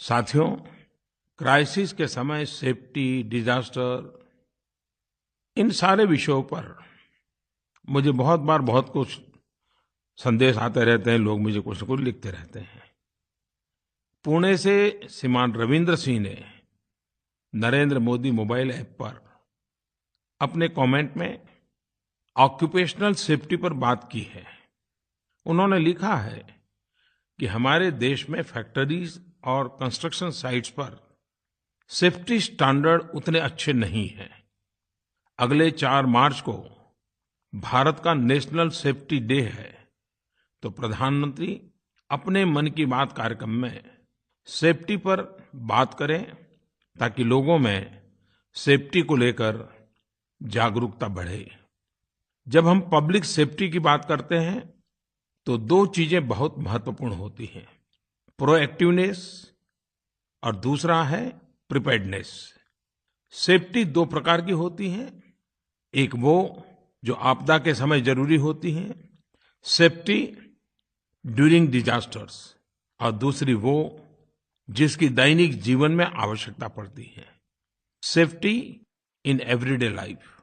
साथियों, क्राइसिस के समय सेफ्टी, डिजास्टर, इन सारे विषयों पर मुझे बहुत बार बहुत कुछ संदेश आते रहते हैं। लोग मुझे कुछ न कुछ लिखते रहते हैं। पुणे से श्रीमान रविंद्र सिंह ने नरेंद्र मोदी मोबाइल ऐप पर अपने कमेंट में ऑक्यूपेशनल सेफ्टी पर बात की है। उन्होंने लिखा है कि हमारे देश में फैक्ट्रीज और कंस्ट्रक्शन साइट्स पर सेफ्टी स्टैंडर्ड उतने अच्छे नहीं हैं। अगले 4 मार्च को भारत का नेशनल सेफ्टी डे है, तो प्रधानमंत्री अपने मन की बात कार्यक्रम में सेफ्टी पर बात करें ताकि लोगों में सेफ्टी को लेकर जागरूकता बढ़े। जब हम पब्लिक सेफ्टी की बात करते हैं तो 2 चीजें बहुत महत्वपूर्ण होती हैं, प्रोएक्टिवनेस और दूसरा है प्रिपेयर्डनेस। सेफ्टी 2 प्रकार की होती है। एक वो जो आपदा के समय जरूरी होती है, सेफ्टी ड्यूरिंग डिजास्टर्स, और दूसरी वो जिसकी दैनिक जीवन में आवश्यकता पड़ती है, सेफ्टी इन एवरीडे लाइफ।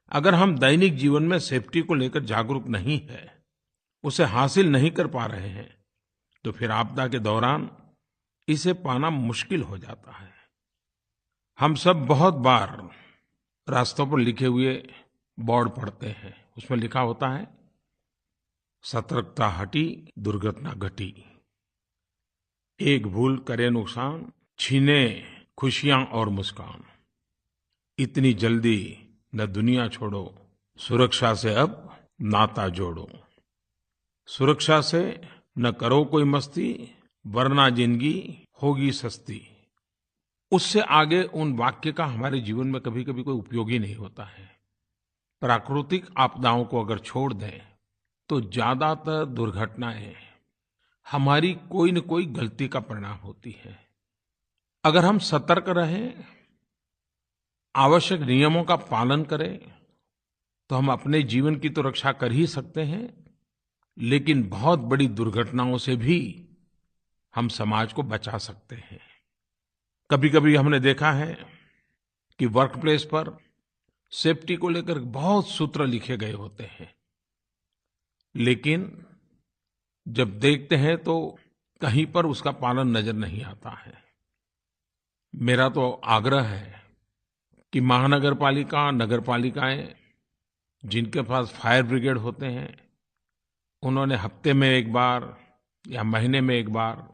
अगर हम दैनिक जीवन में सेफ्टी को लेकर जागरूक नहीं है, उसे हासिल नहीं कर पा रहे हैं, तो फिर आपदा के दौरान इसे पाना मुश्किल हो जाता है। हम सब बहुत बार रास्तों पर लिखे हुए बोर्ड पढ़ते हैं। उसमें लिखा होता है, सतर्कता हटी दुर्घटना घटी, एक भूल करे नुकसान, छीने खुशियां और मुस्कान, इतनी जल्दी न दुनिया छोड़ो, सुरक्षा से अब नाता जोड़ो, सुरक्षा से न करो कोई मस्ती, वरना जिंदगी होगी सस्ती। उससे आगे उन वाक्य का हमारे जीवन में कभी-कभी कोई उपयोग ही नहीं होता है। प्राकृतिक आपदाओं को अगर छोड़ दें तो ज्यादातर दुर्घटनाएं हमारी कोई न कोई गलती का परिणाम होती है। अगर हम सतर्क रहें, आवश्यक नियमों का पालन करें, तो हम अपने जीवन की तो रक्षा कर ही सकते हैं, लेकिन बहुत बड़ी दुर्घटनाओं से भी हम समाज को बचा सकते हैं। कभी-कभी हमने देखा है कि वर्क प्लेस पर सेफ्टी को लेकर बहुत सूत्र लिखे गए होते हैं, लेकिन जब देखते हैं तो कहीं पर उसका पालन नजर नहीं आता है। मेरा तो आग्रह है कि महानगर पालिका, नगर पालिकाएं जिनके पास फायर ब्रिगेड होते हैं, उन्होंने हफ्ते में एक बार या महीने में एक बार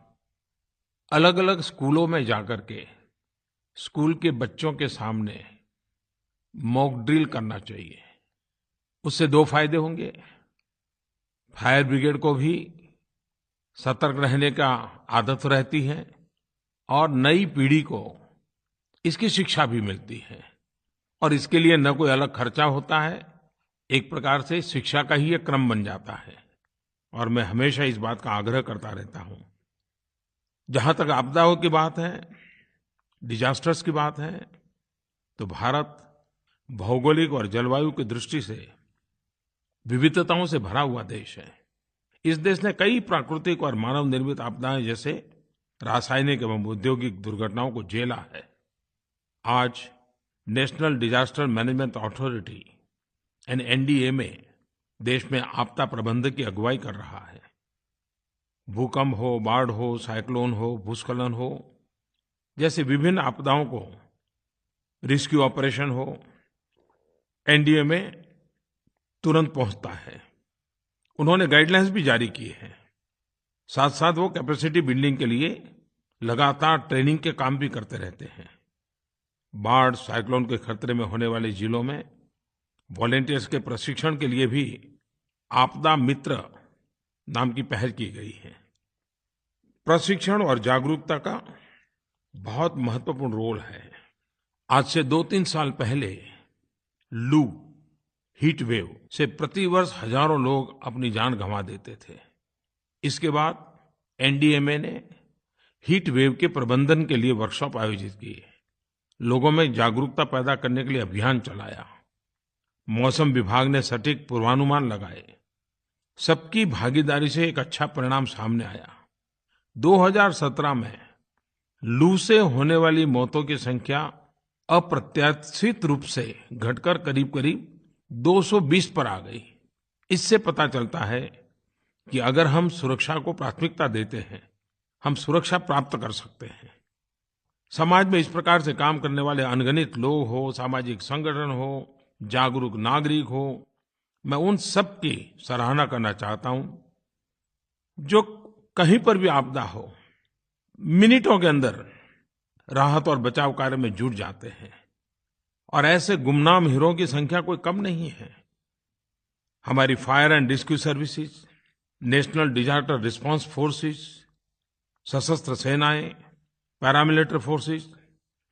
अलग-अलग स्कूलों में जाकर के स्कूल के बच्चों के सामने मॉक ड्रिल करना चाहिए। उससे 2 फायदे होंगे। फायर ब्रिगेड को भी सतर्क रहने का आदत रहती है और नई पीढ़ी को इसकी शिक्षा भी मिलती है, और इसके लिए न कोई अलग खर्चा होता है। एक प्रकार से शिक्षा का ही एक क्रम बन जाता है। और मैं हमेशा इस बात का आग्रह करता रहता हूं, जहां तक आपदाओं की बात है, डिजास्टर्स की बात है, तो भारत भौगोलिक और जलवायु की दृष्टि से विविधताओं से भरा हुआ देश है। इस देश ने कई प्राकृतिक और मानव निर्मित आपदाएं जैसे रासायनिक एवं औद्योगिक दुर्घटनाओं को झेला है। आज national disaster management authority NDMA देश में आपदा प्रबंधन की अगुवाई कर रहा है। भूकंप हो, बाढ़ हो, साइक्लोन हो, भूस्खलन हो, जैसे विभिन्न आपदाओं को रेस्क्यू ऑपरेशन हो, NDMA तुरंत पहुंचता है। उन्होंने गाइडलाइंस भी जारी की है। साथ-साथ वो कैपेसिटी बिल्डिंग के लिए लगातार ट्रेनिंग के काम भी करते रहते हैं। बाढ़, साइक्लोन के खतरे में होने वाले जिलों में वॉलंटियर्स के प्रशिक्षण के लिए भी आपदा मित्र नाम की पहल की गई है। प्रशिक्षण और जागरूकता का बहुत महत्वपूर्ण रोल है। आज से 2-3 साल पहले लू, हीट वेव से प्रतिवर्ष हजारों लोग अपनी जान गंवा देते थे। इसके बाद NDMA ने हीट वेव के प्रबंधन के लिए वर्कशॉप आयोजित किए, लोगों में जागरूकता पैदा करने के लिए अभियान चलाया, मौसम विभाग ने सटीक पूर्वानुमान लगाए। सबकी भागीदारी से एक अच्छा परिणाम सामने आया। 2017 में लू से होने वाली मौतों की संख्या अप्रत्याशित रूप से घटकर करीब-करीब 220 पर आ गई। इससे पता चलता है कि अगर हम सुरक्षा को प्राथमिकता देते हैं, हम सुरक्षा प्राप्त कर सकते हैं। समाज में इस प्रकार से काम करने वाले अनगिनत लोग हो, सामाजिक संगठन हो, जागरूक नागरिक हो, मैं उन सब की सराहना करना चाहता हूँ जो कहीं पर भी आपदा हो, मिनटों के अंदर राहत और बचाव कार्य में जुट जाते हैं। और ऐसे गुमनाम हीरों की संख्या कोई कम नहीं है। हमारी fire and rescue services, national disaster response forces, सशस्त्र सेनाएं, पैरामिलिट्री फोर्सेस,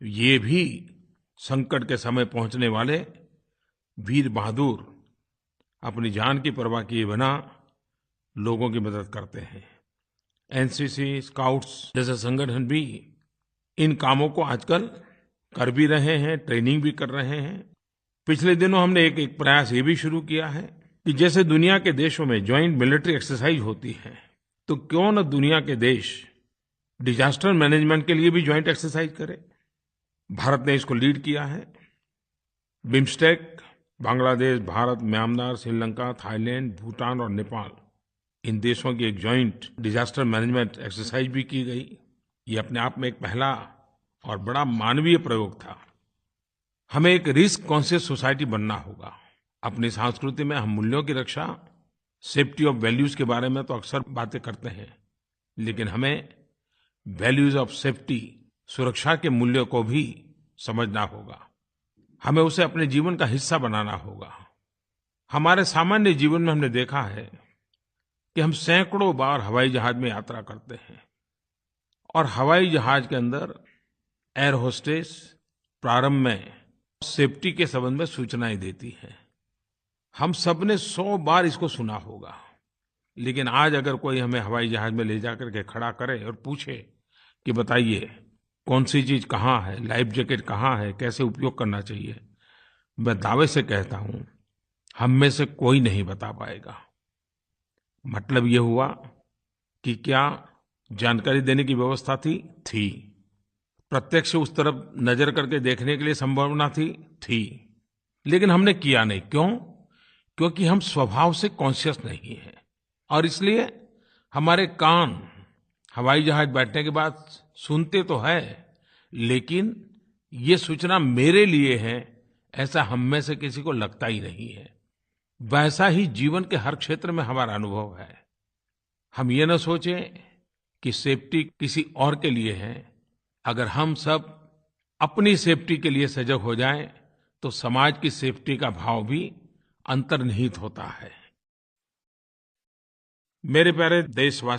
ये भी संकट के समय पहुंचने वाले वीर बहादुर अपनी जान की परवाह किए बिना लोगों की मदद करते हैं। एनसीसी, स्काउट्स जैसे संगठन भी इन कामों को आजकल कर भी रहे हैं, ट्रेनिंग भी कर रहे हैं। पिछले दिनों हमने एक प्रयास ये भी शुरू किया है कि जैसे दुनिया के देशों में जॉइंट मिलिट्री एक्सरसाइज होती है, तो क्यों न दुनिया के देश डिजास्टर मैनेजमेंट के लिए भी जॉइंट एक्सरसाइज करें। भारत ने इसको लीड किया है। BIMSTEC, Bangladesh, Bharat, Myanmar, Sri Lanka, Thailand, Bhutan और नेपाल, इन देशों की एक जॉइंट डिजास्टर मैनेजमेंट एक्सरसाइज भी की गई। ये अपने आप में एक पहला और बड़ा मानवीय प्रयोग था। हमें एक रिस्क कॉन्शियस सोसाइटी बनना होगा। अपनी संस्कृति में हम मूल्यों की रक्षा, सेफ्टी ऑफ वैल्यूज के बारे में तो अक्सर बातें करते हैं, लेकिन हमें वैल्यूज ऑफ सेफ्टी, सुरक्षा के मूल्यों को भी समझना होगा। हमें उसे अपने जीवन का हिस्सा बनाना होगा। हमारे सामान्य जीवन में हमने देखा है कि हम सैकड़ों बार हवाई जहाज में यात्रा करते हैं और हवाई जहाज के अंदर एयर होस्टेस प्रारंभ में सेफ्टी के संबंध में सूचनाएं देती है। हम सब ने 100 बार इसको सुना होगा, लेकिन आज अगर कोई हमें हवाई जहाज में ले जाकर के खड़ा करे और पूछे कि बताइए कौन सी चीज़ कहाँ है, लाइफ जैकेट कहाँ है, कैसे उपयोग करना चाहिए, मैं दावे से कहता हूँ हम में से कोई नहीं बता पाएगा। मतलब ये हुआ कि क्या जानकारी देने की व्यवस्था थी। प्रत्यक्ष उस तरफ नजर करके देखने के लिए संभावना थी, लेकिन हमने किया नहीं। क्यों? क्योंकि हम स्वभाव से कॉन्शियस नहीं हैं और इसलिए हमारे कान हवाई जहाज बैठने के बाद सुनते तो है, लेकिन ये सूचना मेरे लिए है ऐसा हम में से किसी को लगता ही नहीं है। वैसा ही जीवन के हर क्षेत्र में हमारा अनुभव है। हम ये न सोचें कि सेफ्टी किसी और के लिए है। अगर हम सब अपनी सेफ्टी के लिए सजग हो जाएं, तो समाज की सेफ्टी का भाव भी अंतर्निहित होता है। मेरे प्यारे देशवासी,